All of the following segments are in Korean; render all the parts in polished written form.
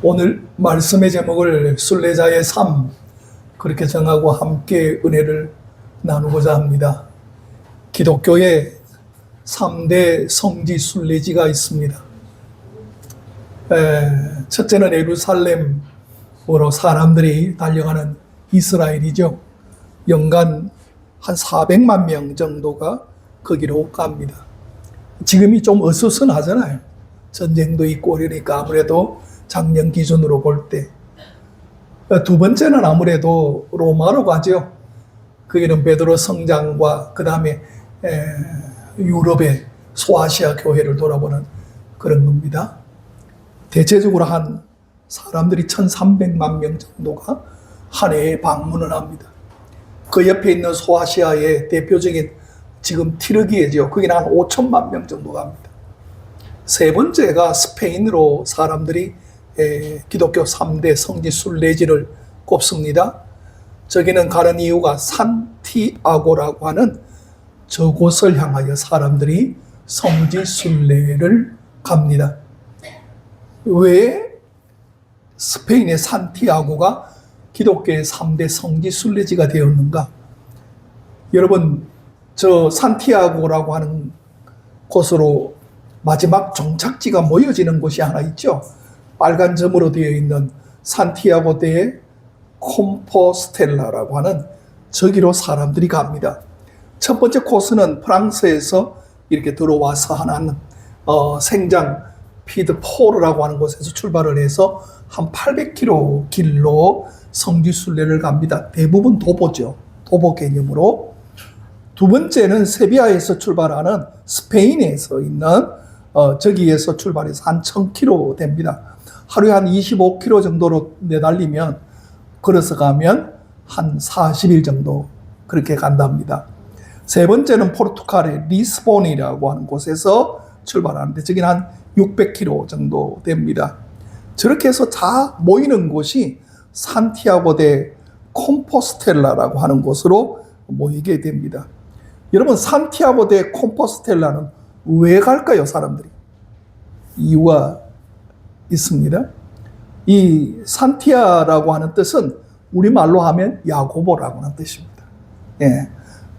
오늘 말씀의 제목을 순례자의 삶 그렇게 정하고 함께 은혜를 나누고자 합니다. 기독교에 3대 성지 순례지가 있습니다. 첫째는 예루살렘으로 사람들이 달려가는 이스라엘이죠. 연간 한 400만 명 정도가 거기로 갑니다. 지금이 좀 어수선하잖아요. 전쟁도 있고 그러니까 아무래도 작년 기준으로 볼 때. 두 번째는 아무래도 로마로 가죠. 거기는 베드로 성장과 그 다음에 유럽의 소아시아 교회를 돌아보는 그런 겁니다. 대체적으로 한 사람들이 1300만 명 정도가 한 해에 방문을 합니다. 그 옆에 있는 소아시아의 대표적인 지금 티르기예죠. 거기는 한 5천만 명 정도 갑니다. 세 번째가 스페인으로 사람들이 기독교 3대 성지 순례지를 꼽습니다. 저기는 가는 이유가 산티아고라고 하는 저곳을 향하여 사람들이 성지 순례를 갑니다. 왜 스페인의 산티아고가 기독교의 3대 성지 순례지가 되었는가? 여러분, 저 산티아고라고 하는 곳으로 마지막 종착지가 모여지는 곳이 하나 있죠. 빨간 점으로 되어 있는 산티아고 대 콤포스텔라라고 하는 저기로 사람들이 갑니다. 첫 번째 코스는 프랑스에서 이렇게 들어와서 하는 생장 피드포르라고 하는 곳에서 출발을 해서 한 800km 길로 성지 순례를 갑니다. 대부분 도보죠. 도보 개념으로. 두 번째는 세비야에서 출발하는 스페인에서 있는 저기에서 출발해서 한 1000km 됩니다. 하루에 한 25km 정도로 내달리면 걸어서 가면 한 40일 정도 그렇게 간답니다. 세 번째는 포르투갈의 리스본이라고 하는 곳에서 출발하는데 저기는 한 600km 정도 됩니다. 저렇게 해서 다 모이는 곳이 산티아고 대 콤포스텔라라고 하는 곳으로 모이게 됩니다. 여러분, 산티아고 대 콤포스텔라는 왜 갈까요, 사람들이? 이유가 있습니다. 이 산티아라고 하는 뜻은 우리말로 하면 야고보라고 하는 뜻입니다. 예.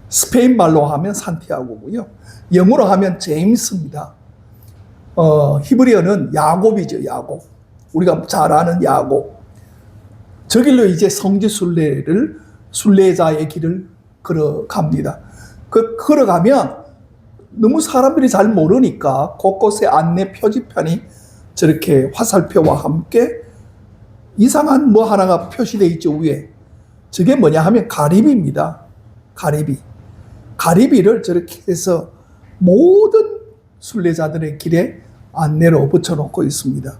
스페인 말로 하면 산티아고고요. 영어로 하면 제임스입니다. 히브리어는 야곱이죠, 야곱. 우리가 잘 아는 야곱. 저 길로 이제 성지 순례자의 길을 걸어갑니다. 걸어가면 너무 사람들이 잘 모르니까 곳곳에 안내 표지판이 저렇게 화살표와 함께 이상한 뭐 하나가 표시되어 있죠, 위에. 저게 뭐냐 하면 가리비입니다. 가리비. 가리비를 저렇게 해서 모든 순례자들의 길에 안내로 붙여놓고 있습니다.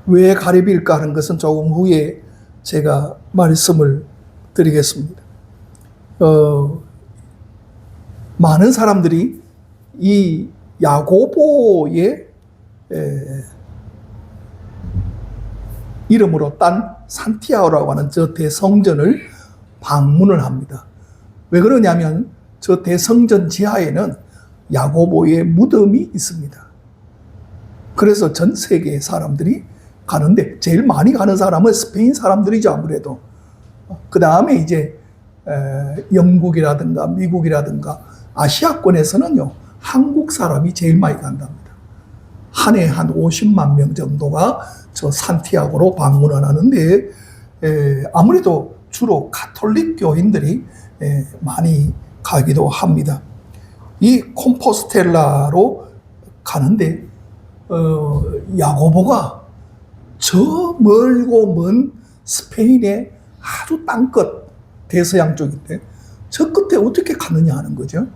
왜 가리비일까 하는 것은 조금 후에 제가 말씀을 드리겠습니다. 많은 사람들이 이 야고보의 이름으로 딴 산티아고라고 하는 저 대성전을 방문을 합니다. 왜 그러냐면 저 대성전 지하에는 야고보의 무덤이 있습니다. 그래서 전 세계 사람들이 가는데 제일 많이 가는 사람은 스페인 사람들이죠, 아무래도. 그 다음에 이제 영국이라든가 미국이라든가 아시아권에서는요, 한국 사람이 제일 많이 간답니다. 한 해 한 50만 명 정도가 저 산티아고로 방문을 하는데 아무래도 주로 가톨릭 교인들이 많이 가기도 합니다. 이 콤포스텔라로 가는데 야고보가 저 멀고 먼 스페인의 아주 땅끝 대서양 쪽인데 저 끝에 어떻게 가느냐 하는 거죠.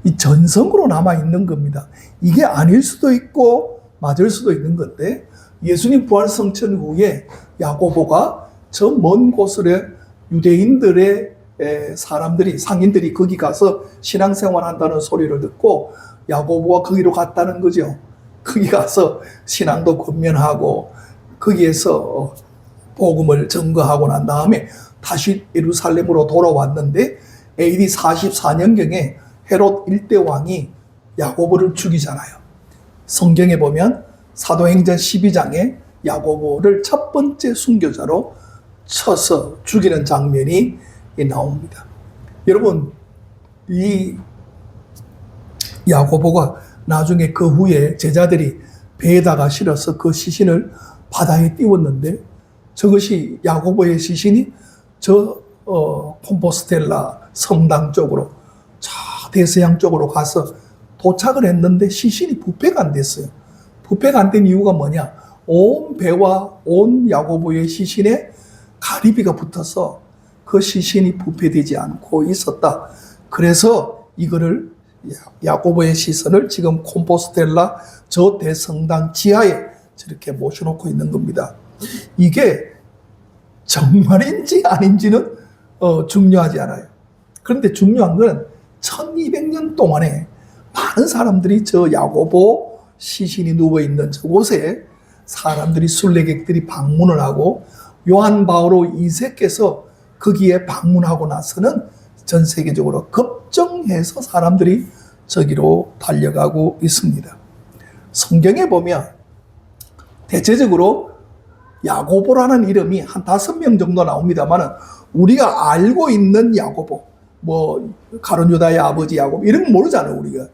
이 전성으로 남아있는 겁니다. 이게 아닐 수도 있고 맞을 수도 있는 건데 예수님 부활 성천 후에 야고보가 저 먼 곳에 유대인들의 사람들이 상인들이 거기 가서 신앙생활 한다는 소리를 듣고 야고보가 거기로 갔다는 거죠. 거기 가서 신앙도 권면하고 거기에서 복음을 증거하고 난 다음에 다시 예루살렘으로 돌아왔는데 AD 44년경에 헤롯 1대 왕이 야고보를 죽이잖아요. 성경에 보면 사도행전 12장에 야고보를 첫 번째 순교자로 쳐서 죽이는 장면이 나옵니다. 여러분, 이 야고보가 나중에 그 후에 제자들이 배에다가 실어서 그 시신을 바다에 띄웠는데, 저것이 야고보의 시신이 저 콤포스텔라 성당 쪽으로, 저 대서양 쪽으로 가서 도착을 했는데 시신이 부패가 안 됐어요. 부패가 안 된 이유가 뭐냐? 온 배와 온 야고보의 시신에 가리비가 붙어서 그 시신이 부패되지 않고 있었다. 그래서 이거를 야고보의 시선을 지금 콤포스텔라 저 대성당 지하에 저렇게 모셔놓고 있는 겁니다. 이게 정말인지 아닌지는 중요하지 않아요. 그런데 중요한 건 1200년 동안에 많은 사람들이 저 야고보 시신이 누워있는 저곳에 사람들이, 순례객들이 방문을 하고, 요한 바오로 2세께서 거기에 방문하고 나서는 전 세계적으로 급정해서 사람들이 저기로 달려가고 있습니다. 성경에 보면 대체적으로 야고보라는 이름이 한 5명 정도 나옵니다만, 우리가 알고 있는 야고보, 뭐 가룟 유다의 아버지 야고보 이런 거 모르잖아요. 우리가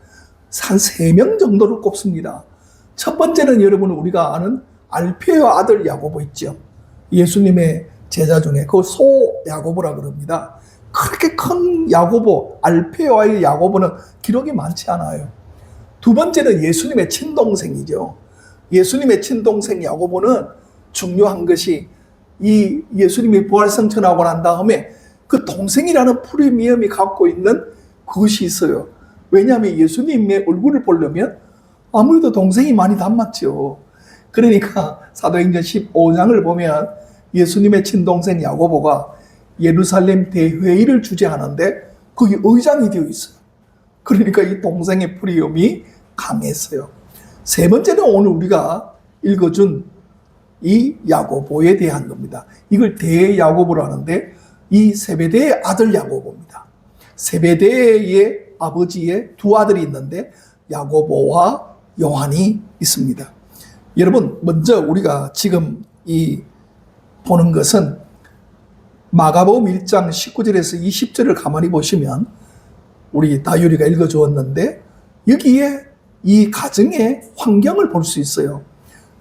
한 3명 정도를 꼽습니다. 첫 번째는 여러분 우리가 아는 알페의 아들 야고보 있죠. 예수님의 제자 중에 그 소 야고보라 그럽니다. 그렇게 큰 야고보, 알페와의 야고보는 기록이 많지 않아요. 두 번째는 예수님의 친동생이죠. 예수님의 친동생 야고보는 중요한 것이, 이 예수님이 부활승천하고 난 다음에 그 동생이라는 프리미엄이 갖고 있는 그것이 있어요. 왜냐하면 예수님의 얼굴을 보려면 아무래도 동생이 많이 닮았죠. 그러니까 사도행전 15장을 보면 예수님의 친동생 야고보가 예루살렘 대회의를 주재하는데 거기 의장이 되어 있어요. 그러니까 이 동생의 프리미엄이 강했어요. 세 번째는 오늘 우리가 읽어준 이 야고보에 대한 겁니다. 이걸 대야고보라는데, 이 세베대의 아들 야고보입니다. 세베대의 아버지의 두 아들이 있는데 야고보와 요한이 있습니다. 여러분, 먼저 우리가 지금 이 보는 것은 마가복음 1장 19절에서 20절을 가만히 보시면, 우리 다율이가 읽어주었는데 여기에 이 가정의 환경을 볼 수 있어요.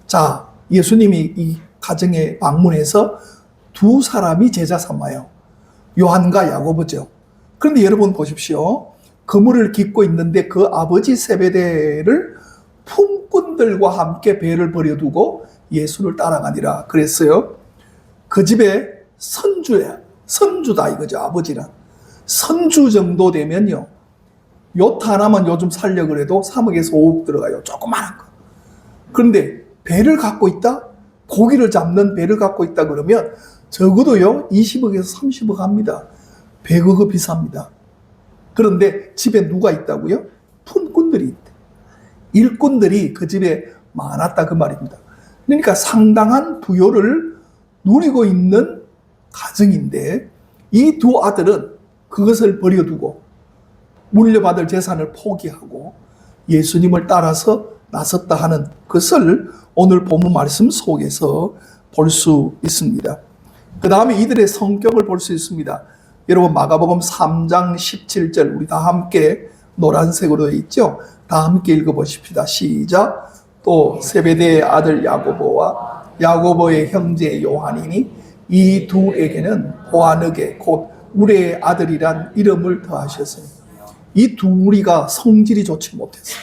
자, 예수님이 이 가정에 방문해서 두 사람이 제자 삼아요. 요한과 야고보죠. 그런데 여러분 보십시오. 그물을 깃고 있는데 그 아버지 세베대를 품꾼들과 함께 배를 버려두고 예수를 따라가니라 그랬어요. 그 집에 선주다 이거죠. 아버지는 선주 정도 되면요, 요트 하나만 요즘 살려 그래도 3억에서 5억 들어가요. 조그마한 거. 그런데 배를 갖고 있다? 고기를 잡는 배를 갖고 있다 그러면 적어도요 20억에서 30억 합니다. 배 그거 비쌉니다. 그런데 집에 누가 있다고요? 품꾼들이 있다. 일꾼들이 그 집에 많았다 그 말입니다. 그러니까 상당한 부요를 누리고 있는 가정인데, 이 두 아들은 그것을 버려두고 물려받을 재산을 포기하고 예수님을 따라서 나섰다 하는 것을 오늘 본문 말씀 속에서 볼 수 있습니다. 그 다음에 이들의 성격을 볼 수 있습니다. 여러분 마가복음 3장 17절 우리 다 함께 노란색으로 되어 있죠. 다 함께 읽어보십시다. 시작. 또 세베대의 아들 야고보와 야고보의 형제 요한이니 이 둘에게는 보아너게 곧 우레의 아들이란 이름을 더하셨어요. 이 둘이가 성질이 좋지 못했어요.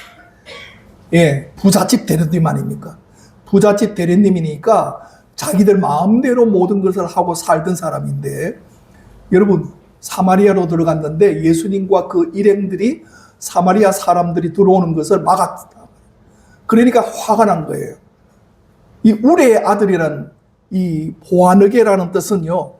예, 부잣집 대리님 아닙니까? 부잣집 대리님이니까 자기들 마음대로 모든 것을 하고 살던 사람인데, 여러분 사마리아로 들어갔는데 예수님과 그 일행들이 사마리아 사람들이 들어오는 것을 막았다. 그러니까 화가 난 거예요. 이 우레의 아들이란 이 보아너게라는 뜻은요,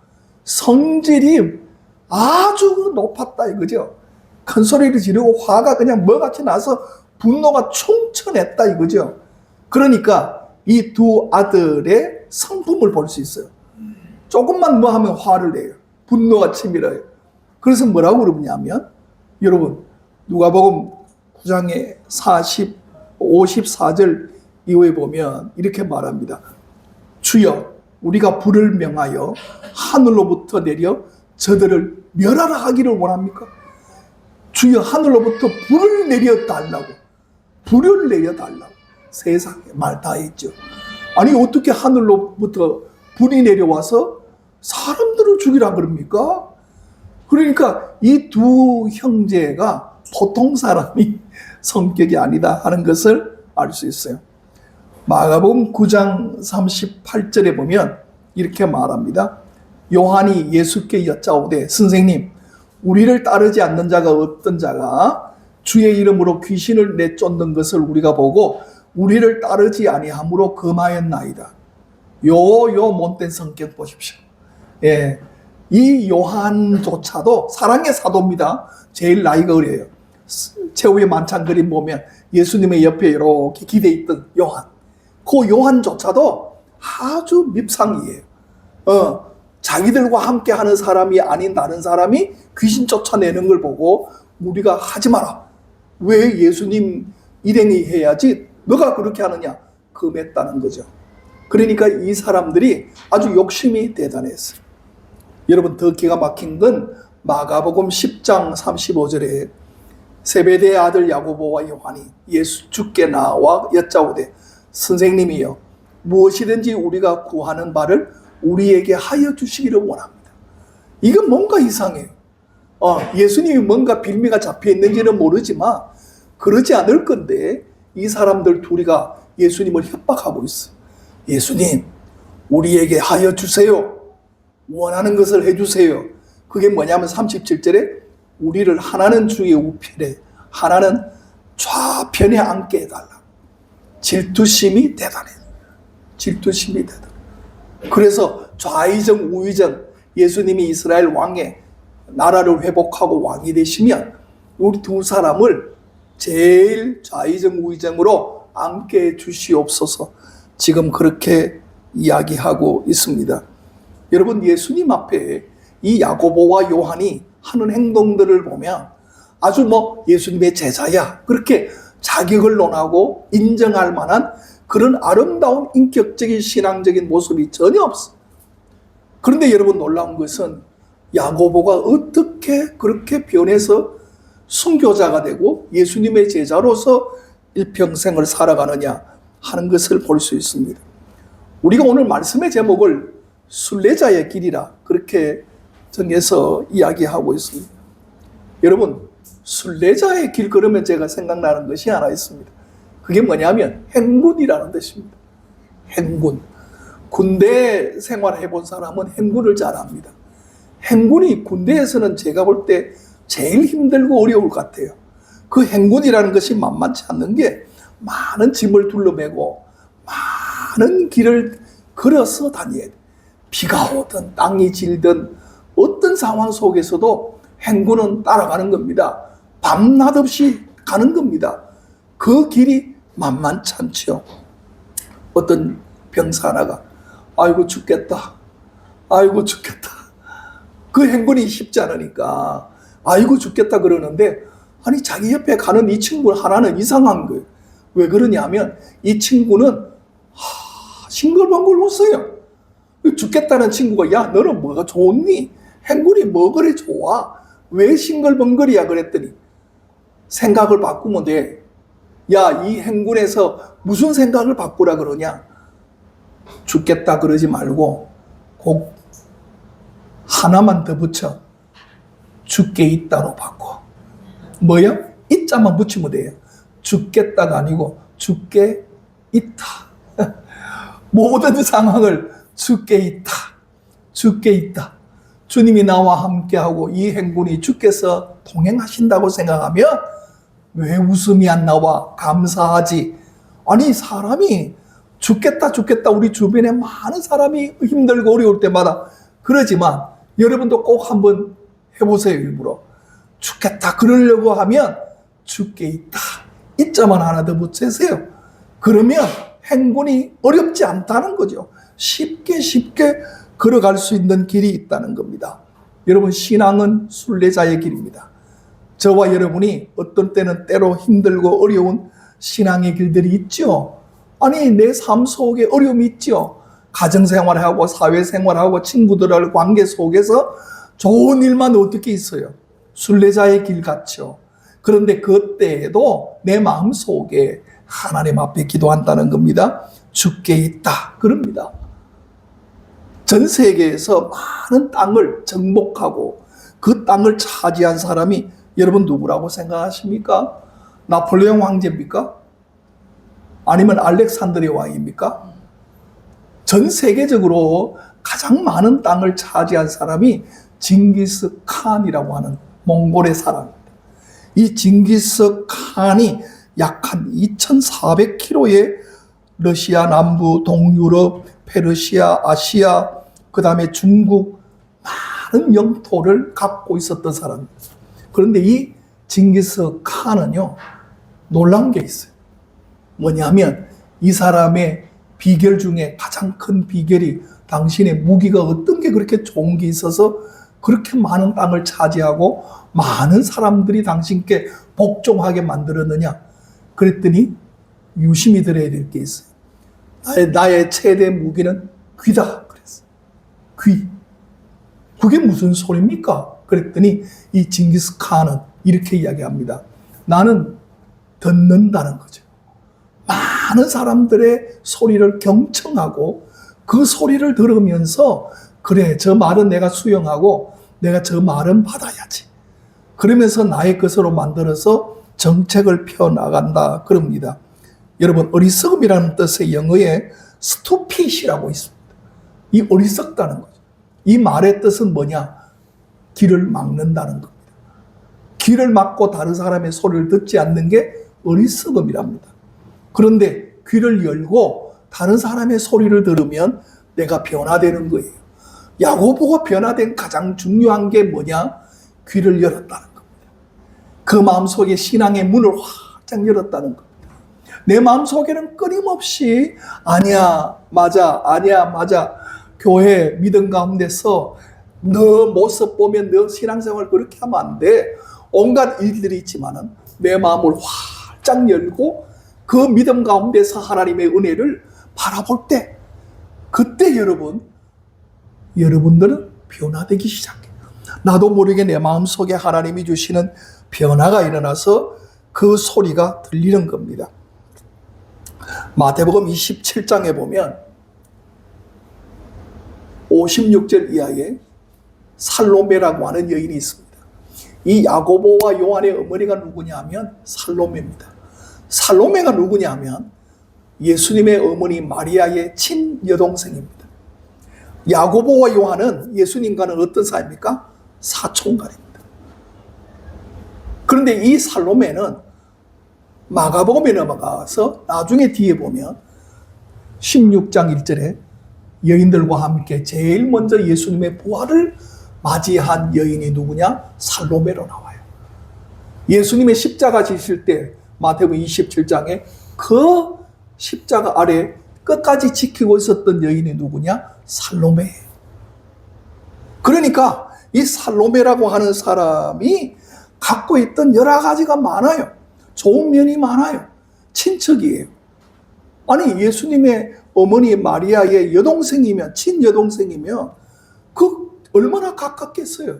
성질이 아주 높았다 이거죠. 큰 소리를 지르고 화가 그냥 뭐같이 나서 분노가 충천했다 이거죠. 그러니까 이 두 아들의 성품을 볼 수 있어요. 조금만 뭐 하면 화를 내요. 분노가 치밀어요. 그래서 뭐라고 그러냐면, 여러분 누가복음 9장의 54절 이후에 보면 이렇게 말합니다. 주여 우리가 불을 명하여 하늘로부터 내려 저들을 멸하라 하기를 원합니까? 주여 하늘로부터 불을 내려 달라고, 불을 내려 달라고. 세상에 말 다 했죠. 아니 어떻게 하늘로부터 불이 내려와서 사람들을 죽이라 그럽니까? 그러니까 이 두 형제가 보통 사람이 성격이 아니다 하는 것을 알 수 있어요. 마가복음 9장 38절에 보면 이렇게 말합니다. 요한이 예수께 여짜오되 선생님 우리를 따르지 않는 자가 어떤 자가 주의 이름으로 귀신을 내쫓는 것을 우리가 보고 우리를 따르지 아니함으로 금하였나이다. 요 못된 성격 보십시오. 예, 이 요한조차도 사랑의 사도입니다. 제일 나이가 어려요. 최후의 만찬 그림 보면 예수님의 옆에 이렇게 기대 있던 요한, 그 요한조차도 아주 밉상이에요. 자기들과 함께 하는 사람이 아닌 다른 사람이 귀신 쫓아내는 걸 보고 우리가 하지 마라. 왜 예수님 일행이 해야지 너가 그렇게 하느냐. 금했다는 거죠. 그러니까 이 사람들이 아주 욕심이 대단했어요. 여러분 더 기가 막힌 건 마가복음 10장 35절에 세베대의 아들 야고보와 요한이 예수 주께 나와 여짜오되 선생님이여 무엇이든지 우리가 구하는 바를 우리에게 하여 주시기를 원합니다. 이건 뭔가 이상해요. 예수님이 뭔가 빌미가 잡혀 있는지는 모르지만 그러지 않을 건데 이 사람들 둘이가 예수님을 협박하고 있어요. 예수님 우리에게 하여 주세요. 원하는 것을 해주세요. 그게 뭐냐면 37절에 우리를 하나는 주의 우편에 하나는 좌편에 앉게 해달라. 질투심이 대단해요. 질투심이 대단해요. 그래서 좌의정 우의정 예수님이 이스라엘 왕의 나라를 회복하고 왕이 되시면 우리 두 사람을 제일 좌의정 우의정으로 앉게 해 주시옵소서. 지금 그렇게 이야기하고 있습니다. 여러분 예수님 앞에 이 야고보와 요한이 하는 행동들을 보면 아주 예수님의 제자야 그렇게 자격을 논하고 인정할 만한 그런 아름다운 인격적인 신앙적인 모습이 전혀 없어. 그런데 여러분 놀라운 것은 야고보가 어떻게 그렇게 변해서 순교자가 되고 예수님의 제자로서 일평생을 살아가느냐 하는 것을 볼 수 있습니다. 우리가 오늘 말씀의 제목을 순례자의 길이라 그렇게 정해서 이야기하고 있습니다. 여러분 순례자의 길 그러면 제가 생각나는 것이 하나 있습니다. 그게 뭐냐면 행군이라는 뜻입니다. 행군. 군대 생활해 본 사람은 행군을 잘 압니다. 행군이 군대에서는 제가 볼 때 제일 힘들고 어려울 것 같아요. 그 행군이라는 것이 만만치 않는 게 많은 짐을 둘러매고 많은 길을 걸어서 다녀야 돼. 비가 오든 땅이 질든 어떤 상황 속에서도 행군은 따라가는 겁니다. 밤낮 없이 가는 겁니다. 그 길이 만만치 않죠. 어떤 병사 하나가 아이고 죽겠다. 아이고 죽겠다. 그 행군이 쉽지 않으니까 아이고 죽겠다 그러는데 아니 자기 옆에 가는 이 친구 하나는 이상한 거예요. 왜 그러냐면 이 친구는 싱글벙글 웃어요. 죽겠다는 친구가 야 너는 뭐가 좋니? 행군이 뭐 그래 좋아? 왜 싱글벙글이야? 그랬더니 생각을 바꾸면 돼. 야 이 행군에서 무슨 생각을 바꾸라 그러냐? 죽겠다 그러지 말고 꼭 하나만 더 붙여. 죽게 있다로 바꿔. 뭐야? 이자만 붙이면 돼요. 죽겠다가 아니고 죽게 있다. 모든 상황을 죽게 있다. 죽게 있다. 주님이 나와 함께하고 이 행군이 주께서 동행하신다고 생각하면 왜 웃음이 안 나와? 감사하지. 아니 사람이 죽겠다 우리 주변에 많은 사람이 힘들고 어려울 때마다 그러지만 여러분도 꼭 한번 해보세요. 일부러 죽겠다 그러려고 하면 죽게 있다 이자만 하나 더 붙이세요. 그러면 행군이 어렵지 않다는 거죠. 쉽게 걸어갈 수 있는 길이 있다는 겁니다. 여러분 신앙은 순례자의 길입니다. 저와 여러분이 어떤 때는 때로 힘들고 어려운 신앙의 길들이 있죠. 아니 내 삶 속에 어려움이 있죠. 가정생활하고 사회생활하고 친구들과의 관계 속에서 좋은 일만 어떻게 있어요? 순례자의 길 같죠. 그런데 그때에도 내 마음속에 하나님 앞에 기도한다는 겁니다. 주께 있다 그럽니다. 전 세계에서 많은 땅을 정복하고 그 땅을 차지한 사람이 여러분 누구라고 생각하십니까? 나폴레옹 황제입니까? 아니면 알렉산드리아 왕입니까? 전 세계적으로 가장 많은 땅을 차지한 사람이 징기스 칸이라고 하는 몽골의 사람입니다. 이 징기스 칸이 약 한 2,400km의 러시아 남부, 동유럽, 페르시아, 아시아, 그 다음에 중국 많은 영토를 갖고 있었던 사람입니다. 그런데 이 징기스 칸은요, 놀라운 게 있어요. 뭐냐면 이 사람의 비결 중에 가장 큰 비결이 당신의 무기가 어떤 게 그렇게 좋은 게 있어서 그렇게 많은 땅을 차지하고 많은 사람들이 당신께 복종하게 만들었느냐? 그랬더니 유심히 들어야 될 게 있어요. 나의 최대 무기는 귀다. 그랬어요. 귀. 그게 무슨 소리입니까? 그랬더니 이 징기스 칸은 이렇게 이야기합니다. 나는 듣는다는 거죠. 많은 사람들의 소리를 경청하고 그 소리를 들으면서 그래, 저 말은 내가 수용하고 내가 저 말은 받아야지. 그러면서 나의 것으로 만들어서 정책을 펴나간다 그럽니다. 여러분, 어리석음이라는 뜻의 영어에 stupid이라고 있습니다. 이 어리석다는 거죠. 이 말의 뜻은 뭐냐? 길을 막는다는 겁니다. 길을 막고 다른 사람의 소리를 듣지 않는 게 어리석음이랍니다. 그런데 귀를 열고 다른 사람의 소리를 들으면 내가 변화되는 거예요. 야고보가 변화된 가장 중요한 게 뭐냐? 귀를 열었다는 겁니다. 그 마음속에 신앙의 문을 활짝 열었다는 겁니다. 내 마음속에는 끊임없이 아니야, 맞아, 아니야, 맞아. 교회 믿음 가운데서 너 모습 보면 너 신앙생활 그렇게 하면 안 돼. 온갖 일들이 있지만은 내 마음을 활짝 열고 그 믿음 가운데서 하나님의 은혜를 바라볼 때 그때 여러분들은 변화되기 시작해요. 나도 모르게 내 마음속에 하나님이 주시는 변화가 일어나서 그 소리가 들리는 겁니다. 마태복음 27장에 보면 56절 이하에 살로메라고 하는 여인이 있습니다. 이 야고보와 요한의 어머니가 누구냐 하면 살로메입니다. 살로메가 누구냐 하면 예수님의 어머니 마리아의 친여동생입니다. 야고보와 요한은 예수님과는 어떤 사이입니까? 사촌간입니다. 그런데 이 살로메는 마가복음에 넘어가서 나중에 뒤에 보면 16장 1절에 여인들과 함께 제일 먼저 예수님의 부활을 맞이한 여인이 누구냐? 살로메로 나와요. 예수님의 십자가 지실 때 마태복음 27장에 그 십자가 아래 끝까지 지키고 있었던 여인이 누구냐? 살로메예요. 그러니까 이 살로메라고 하는 사람이 갖고 있던 여러 가지가 많아요. 좋은 면이 많아요. 친척이에요. 아니, 예수님의 어머니 마리아의 여동생이면, 친여동생이면 그 얼마나 가깝겠어요.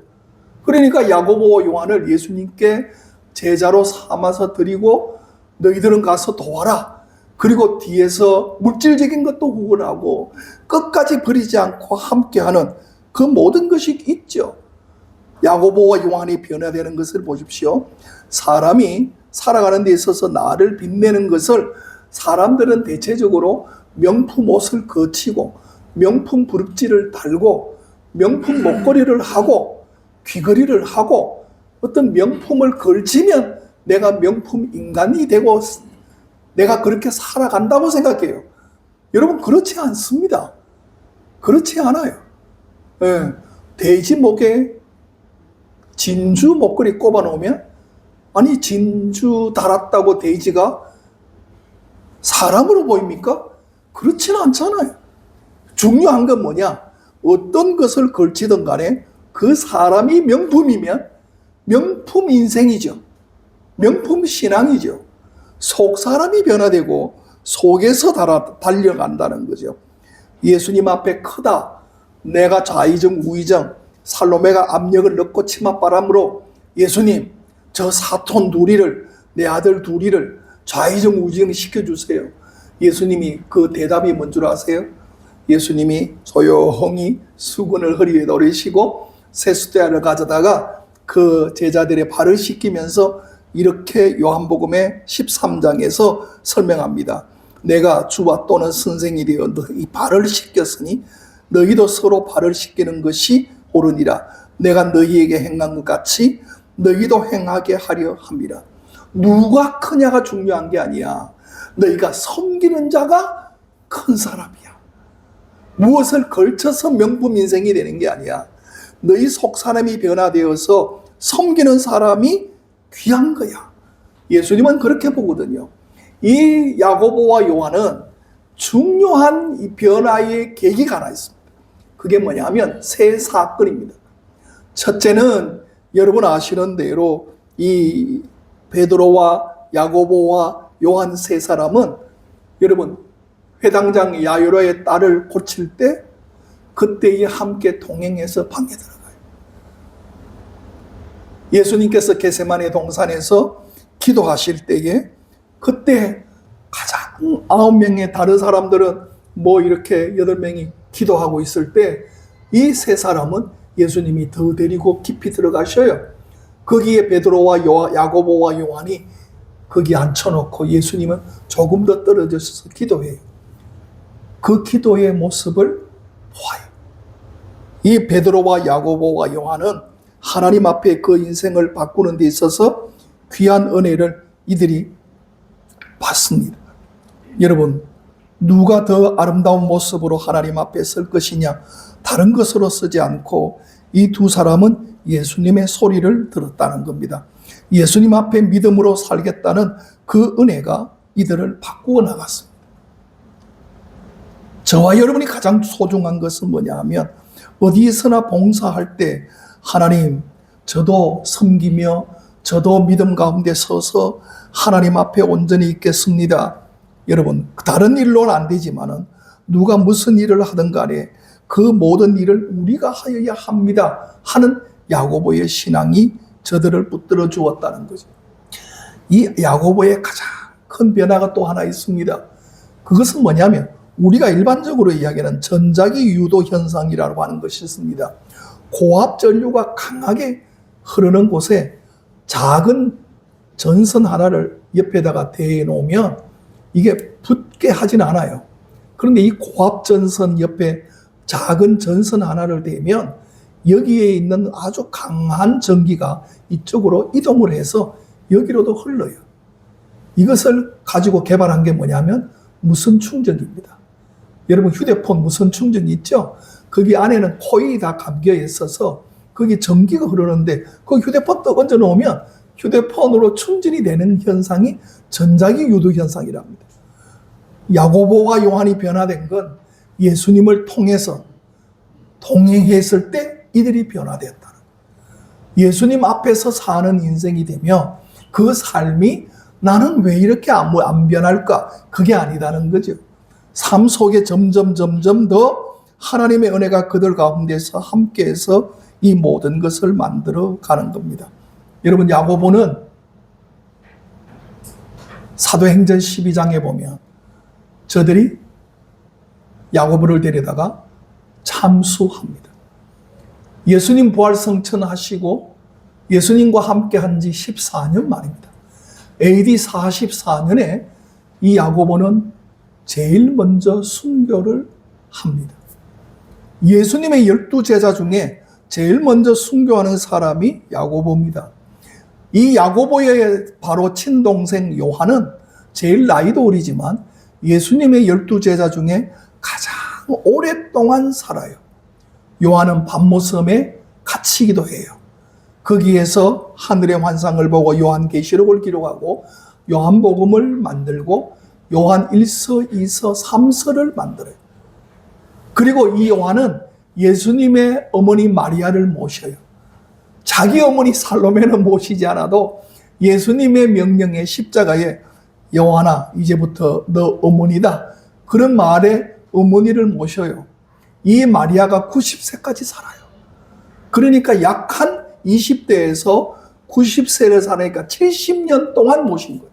그러니까 야고보와 요한을 예수님께 제자로 삼아서 드리고 너희들은 가서 도와라. 그리고 뒤에서 물질적인 것도 구걸하고 끝까지 버리지 않고 함께하는 그 모든 것이 있죠. 야고보와 요한이 변화되는 것을 보십시오. 사람이 살아가는 데 있어서 나를 빛내는 것을 사람들은 대체적으로 명품 옷을 거치고 명품 부릅지를 달고 명품 목걸이를 하고 귀걸이를 하고 어떤 명품을 걸치면 내가 명품 인간이 되고 내가 그렇게 살아간다고 생각해요. 여러분, 그렇지 않습니다. 그렇지 않아요. 예, 돼지 목에 진주 목걸이 꼽아 놓으면 아니 진주 달았다고 돼지가 사람으로 보입니까? 그렇지는 않잖아요. 중요한 건 뭐냐? 어떤 것을 걸치든 간에 그 사람이 명품이면 명품 인생이죠. 명품 신앙이죠. 속 사람이 변화되고 속에서 달려간다는 거죠. 예수님 앞에 크다. 내가 좌의정 우의정 살로메가 압력을 넣고 치맛바람으로 예수님 저 사촌 둘이를 내 아들 둘이를 좌의정 우의정 시켜주세요. 예수님이 그 대답이 뭔 줄 아세요? 예수님이 조용히 수건을 허리에 노리시고 세숫대야를 가져다가 그 제자들의 발을 씻기면서 이렇게 요한복음의 13장에서 설명합니다. 내가 주와 또는 선생이 되어 너희 발을 씻겼으니 너희도 서로 발을 씻기는 것이 옳으니라. 내가 너희에게 행한 것 같이 너희도 행하게 하려 함이라. 누가 크냐가 중요한 게 아니야. 너희가 섬기는 자가 큰 사람이야. 무엇을 걸쳐서 명품 인생이 되는 게 아니야. 너희 속 사람이 변화되어서 섬기는 사람이 귀한 거야. 예수님은 그렇게 보거든요. 이 야고보와 요한은 중요한 이 변화의 계기가 하나 있습니다. 그게 뭐냐면 세 사건입니다. 첫째는 여러분 아시는 대로 이 베드로와 야고보와 요한 세 사람은 여러분 회당장 야이로의 딸을 고칠 때 그때에 함께 동행해서 방에 들어가요. 예수님께서 겟세마네 동산에서 기도하실 때에 그때 가장 9명의 다른 사람들은 뭐 이렇게 8명이 기도하고 있을 때 이 세 사람은 예수님이 더 데리고 깊이 들어가셔요. 거기에 베드로와 야고보와 요한이 거기 앉혀놓고 예수님은 조금 더 떨어져서 기도해요. 그 기도의 모습을 보아요. 이 베드로와 야고보와 요한은 하나님 앞에 그 인생을 바꾸는 데 있어서 귀한 은혜를 이들이 받습니다. 여러분, 누가 더 아름다운 모습으로 하나님 앞에 설 것이냐? 다른 것으로 쓰지 않고 이 두 사람은 예수님의 소리를 들었다는 겁니다. 예수님 앞에 믿음으로 살겠다는 그 은혜가 이들을 바꾸어 나갔습니다. 저와 여러분이 가장 소중한 것은 뭐냐 하면 어디서나 봉사할 때 하나님 저도 섬기며 저도 믿음 가운데 서서 하나님 앞에 온전히 있겠습니다. 여러분 다른 일로는 안 되지만은 누가 무슨 일을 하든 간에 그 모든 일을 우리가 하여야 합니다 하는 야고보의 신앙이 저들을 붙들어 주었다는 거죠. 이 야고보의 가장 큰 변화가 또 하나 있습니다. 그것은 뭐냐면 우리가 일반적으로 이야기하는 전자기 유도 현상이라고 하는 것이 있습니다. 고압 전류가 강하게 흐르는 곳에 작은 전선 하나를 옆에다가 대놓으면 이게 붙게 하진 않아요. 그런데 이 고압 전선 옆에 작은 전선 하나를 대면 여기에 있는 아주 강한 전기가 이쪽으로 이동을 해서 여기로도 흘러요. 이것을 가지고 개발한 게 뭐냐면 무선 충전기입니다. 여러분 휴대폰 무선 충전기 있죠? 거기 안에는 코일이 다 감겨 있어서 거기 전기가 흐르는데 그 휴대폰 딱 얹어 놓으면 휴대폰으로 충전이 되는 현상이 전자기 유도 현상이랍니다. 야고보와 요한이 변화된 건 예수님을 통해서 동행했을 때 이들이 변화되었다. 예수님 앞에서 사는 인생이 되며 그 삶이 나는 왜 이렇게 안 변할까? 그게 아니다는 거죠. 삶 속에 점점 더 하나님의 은혜가 그들 가운데서 함께해서 이 모든 것을 만들어 가는 겁니다. 여러분 야고보는 사도행전 12장에 보면 저들이 야고보를 데려다가 참수합니다. 예수님 부활 성천하시고 예수님과 함께 한 지 14년 만입니다. AD 44년에 이 야고보는 제일 먼저 순교를 합니다. 예수님의 12제자 중에 제일 먼저 순교하는 사람이 야고보입니다. 이 야고보의 바로 친동생 요한은 제일 나이도 어리지만 예수님의 12제자 중에 가장 오랫동안 살아요. 요한은 밤모섬에 갇히기도 해요. 거기에서 하늘의 환상을 보고 요한계시록을 기록하고 요한복음을 만들고 요한 1서, 2서, 3서를 만들어요. 그리고 이 요한은 예수님의 어머니 마리아를 모셔요. 자기 어머니 살로메는 모시지 않아도 예수님의 명령에 십자가에 요한아 이제부터 너 어머니다. 그런 말에 어머니를 모셔요. 이 마리아가 90세까지 살아요. 그러니까 약 한 20대에서 90세를 살으니까 70년 동안 모신 거예요.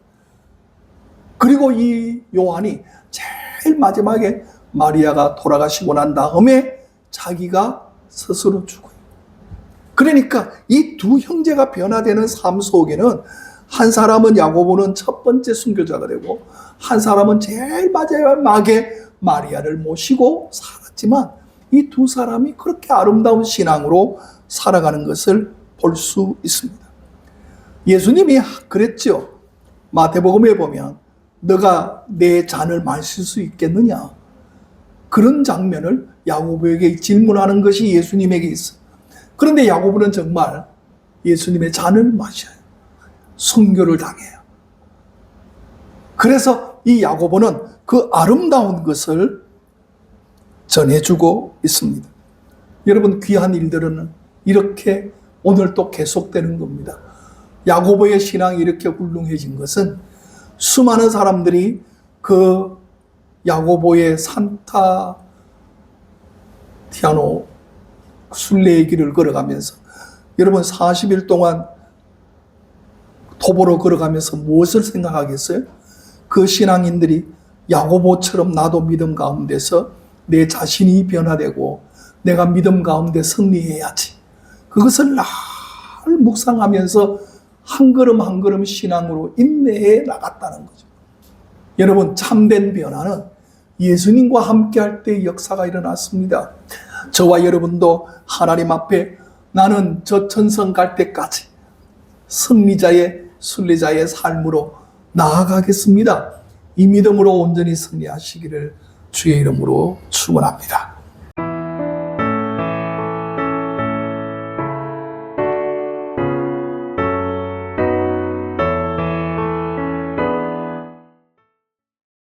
그리고 이 요한이 제일 마지막에 마리아가 돌아가시고 난 다음에 자기가 스스로 죽어요. 그러니까 이 두 형제가 변화되는 삶 속에는 한 사람은 야고보는 첫 번째 순교자가 되고 한 사람은 제일 마지막에 마리아를 모시고 살았지만 이 두 사람이 그렇게 아름다운 신앙으로 살아가는 것을 볼 수 있습니다. 예수님이 그랬죠. 마태복음에 보면 너가 내 잔을 마실 수 있겠느냐? 그런 장면을 야고보에게 질문하는 것이 예수님에게 있어요. 그런데 야고보는 정말 예수님의 잔을 마셔요. 순교를 당해요. 그래서 이 야고보는 그 아름다운 것을 전해주고 있습니다. 여러분, 귀한 일들은 이렇게 오늘 또 계속되는 겁니다. 야고보의 신앙이 이렇게 훌륭해진 것은 수많은 사람들이 그 야고보의 산타 티아노 순례의 길을 걸어가면서 여러분 40일 동안 도보로 걸어가면서 무엇을 생각하겠어요? 그 신앙인들이 야고보처럼 나도 믿음 가운데서 내 자신이 변화되고 내가 믿음 가운데 승리해야지. 그것을 날 묵상하면서 한 걸음 한 걸음 신앙으로 인내해 나갔다는 거죠. 여러분, 참된 변화는 예수님과 함께할 때 역사가 일어났습니다. 저와 여러분도 하나님 앞에 나는 저 천성 갈 때까지 승리자의 순례자의 삶으로 나아가겠습니다. 이 믿음으로 온전히 승리하시기를 주의 이름으로 축원합니다.